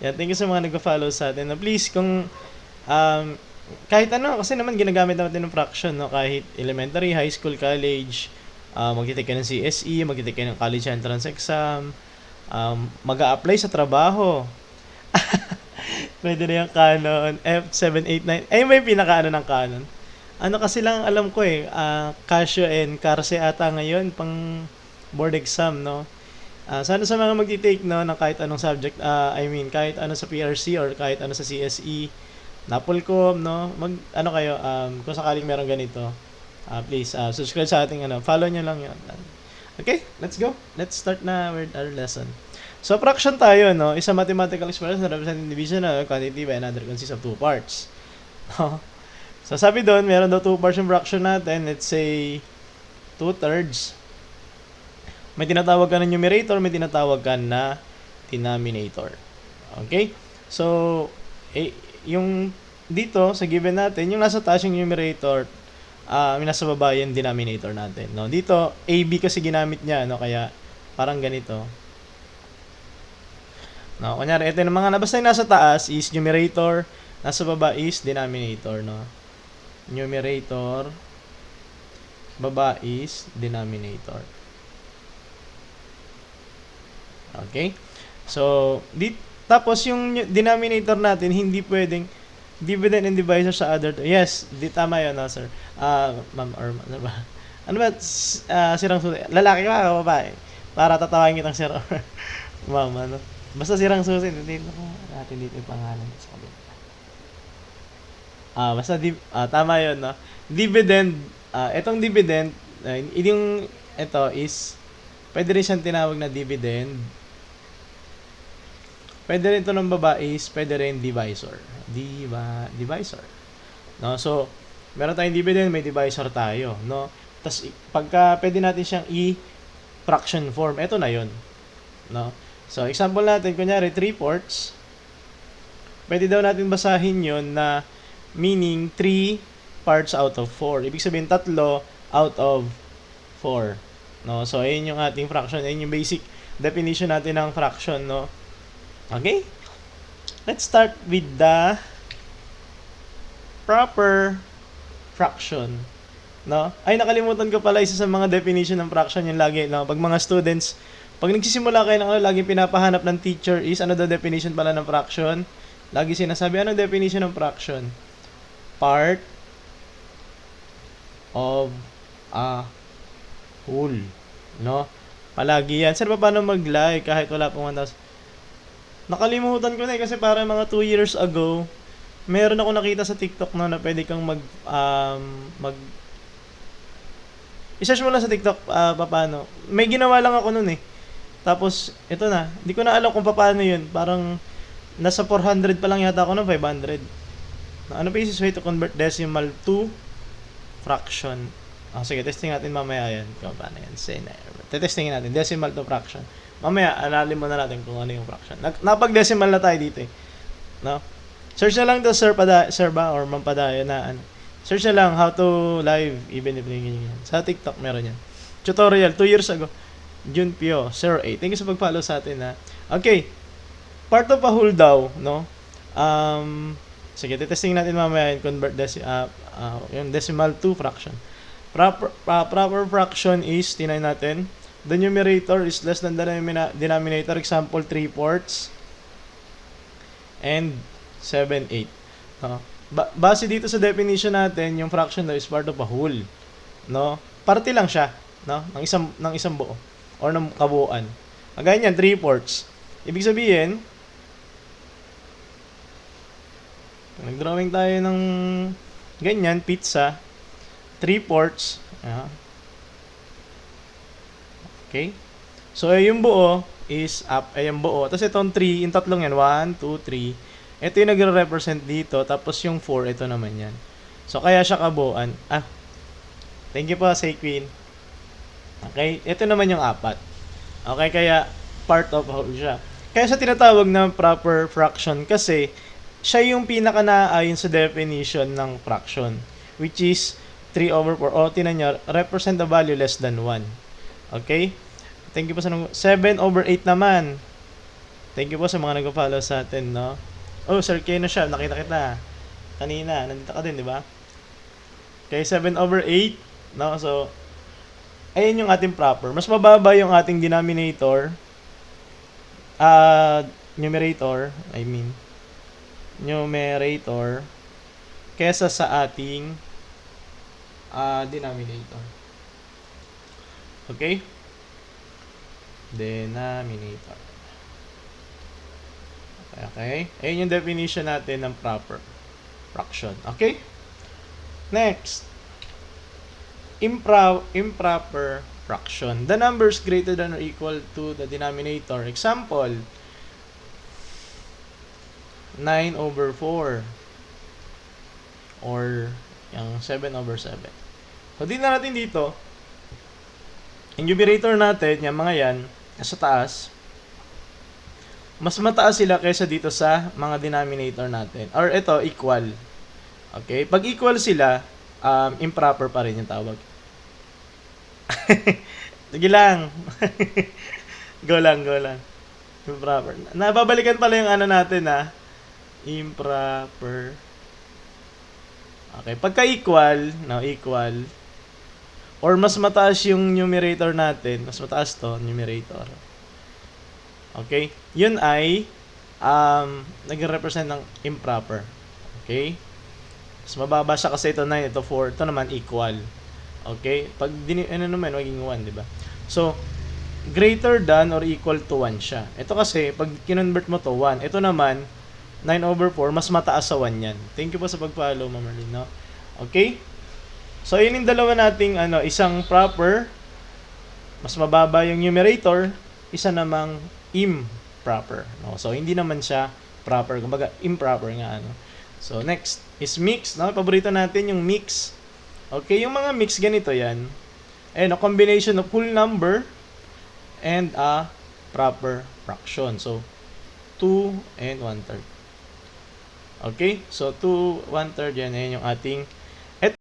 Yan, thank you sa mga nag-follow sa atin. Na please, kung um, kahit ano, kasi naman ginagamit natin ng fraction, no? Kahit elementary, high school, college, magtitake ka ng CSE, magtitake ka ng college entrance exam, mag-a-apply sa trabaho. Pwede na yung Canon, F789. Ay, may pinaka-ano ng Canon. Ano kasi lang alam ko eh, Casio and Carse ata ngayon, pang board exam, no? Sana sa mga magti-take, no, ng kahit anong subject, I mean, kahit ano sa PRC or kahit ano sa CSE, Napolcom, no? Ano kayo, kung sakaling meron ganito, please, subscribe sa ating, follow nyo lang yun. Okay, let's go. Let's start na with our lesson. So, fraction tayo, no? Isang mathematical expression na representing division na quantity by another consists of two parts. No? So, sabi doon, meron daw two parts yung fraction natin. Let's say, 2/3. May tinatawag ka na numerator, may tinatawag ka na denominator. Okay? So, yung dito, sa given natin, yung nasa taas yung numerator, nasa baba yung denominator natin. No? Dito, AB kasi ginamit niya, no? Kaya, parang ganito. No? Kunyari, ito yung mga basta yung nasa taas is numerator, nasa baba is denominator, no? Numerator, baba is denominator. Okay? So, tapos yung denominator natin, hindi pwedeng dividend and divisor sa other. Yes, tama yun, no, sir. Ma'am, or ano ba? Ano ba, sirang susi? Lalaki ba o babae? Para tatawagin kitang sir or ma'am, ano? Basta sirang susi. Dito natin dito yung pangalan sa kabila. Basta, tama yun, no? Dividend, itong dividend, ito is, pwede rin siyang tinawag na dividend. Pwede rin ito ng baba is, pwede rin divisor. Divisor. No? So, meron tayong dividend, may divisor tayo. No? Tapos, pagka pwede natin siyang i-fraction form, ito na yun. No? So, example natin, kunyari, 3/4. Pwede daw natin basahin yun na meaning 3 parts out of 4. Ibig sabihin, 3 out of 4. No? So, ayun yung ating fraction. Ayun yung basic definition natin ng fraction, no? Okay? Let's start with the proper fraction. No? Ay, nakalimutan ko pala isa sa mga definition ng fraction yung lagi, no? Pag mga students, pag nagsisimula kayo ng lagi pinapahanap ng teacher is, ano the definition pala ng fraction? Lagi sinasabi, ano definition ng fraction? Part of a whole. No? Palagi yan. Sir, paano mag-like kahit wala pong 1,000? Nakalimutan ko na kasi para mga 2 years ago, meron ako nakita sa TikTok na pwede kang i-search mo lang sa TikTok, paano. May ginawa lang ako nun eh. Tapos, ito na. Hindi ko na alam kung paano yun. Parang, nasa 400 pa lang yata ako ng 500. Ano pa easiest way to convert decimal to fraction? Sige, testing natin mamaya yan. Kung paano yan. Testingin natin. Decimal to fraction. Mamaya, analin mo na natin kung ano yung fraction. Napag-decimal na tayo dito eh. No? Search na lang to sir ba or ma'am Padayo na ano. Search na lang how to live even if ganyan. Sa TikTok meron yan. Tutorial 2 years ago. Jun Pio, Sir A. Thank you sa pag-follow sa atin ha. Okay. Part of a whole daw, no? Sige, testing natin mamaya yung convert yung decimal to fraction. Proper fraction is tinay natin. The numerator is less than the denominator. Example, 3/4 and 7/8. Base dito sa definition natin, yung fraction daw is part of a whole. No? Parte lang siya, no? Ng isang buo or ng kabuuan. Kagaya niyan, 3/4. Ibig sabihin, nag-drawing tayo ng ganyan, pizza, 3/4. Okay? So, yung buo is up, yung buo. Tapos itong 3, yung tatlong yan, 1, 2, 3. Ito yung nagre-represent dito. Tapos yung 4, ito naman yan. So, kaya siya kabuuan. Thank you po, say Queen. Okay? Ito naman yung 4. Okay? Kaya, part of whole siya. Kaya siya tinatawag na proper fraction kasi siya yung pinaka-naayon sa definition ng fraction, which is 3/4. O, tinan nyo, represent the value less than 1. Okay? Thank you po sa 7/8 naman. Thank you po sa mga nag-follow sa atin, no? Oh, Sir Keno siya, nakita kita. Kanina, nandito ka din, di ba? Okay, 7/8, no? So, ayun yung ating proper. Mas mababa yung ating denominator, numerator, numerator, kesa sa ating denominator. Okay? Denominator. Okay? Ayun yung definition natin ng proper fraction. Okay? Next. Improper fraction. The numbers greater than or equal to the denominator. Example, 9/4 or yung 7/7. So, din na natin dito. Yung numerator natin, yung mga yan, nasa taas, mas mataas sila kaysa dito sa mga denominator natin. Or ito, equal. Okay? Pag equal sila, improper pa rin yung tawag. Sige lang. Go lang. Improper. Nababalikan pala yung ano natin, improper. Okay, pagka equal, equal, or mas mataas yung numerator natin, mas mataas to, numerator. Okay? Yun ay nagre-represent ng improper. Okay? Mas mababa siya kasi ito 9, ito 4, ito naman equal. Okay? Pag naman maging 1, di ba? So, greater than or equal to 1 siya. Ito kasi pag kinonvert mo to 1, ito naman 9/4, mas mataas sa 1 yan. Thank you po sa pag-follow, Ma'am Marlene, no? Okay? So, yun yung dalawa nating isang proper, mas mababa yung numerator, isa namang improper, no? So, hindi naman siya proper, kumbaga improper nga, So, next is mix, no? Paborito natin yung mix. Okay, yung mga mix ganito yan. A combination of whole number and a proper fraction. So, 2 and 1/3. Okay? So, 2 1/3 yan yung ating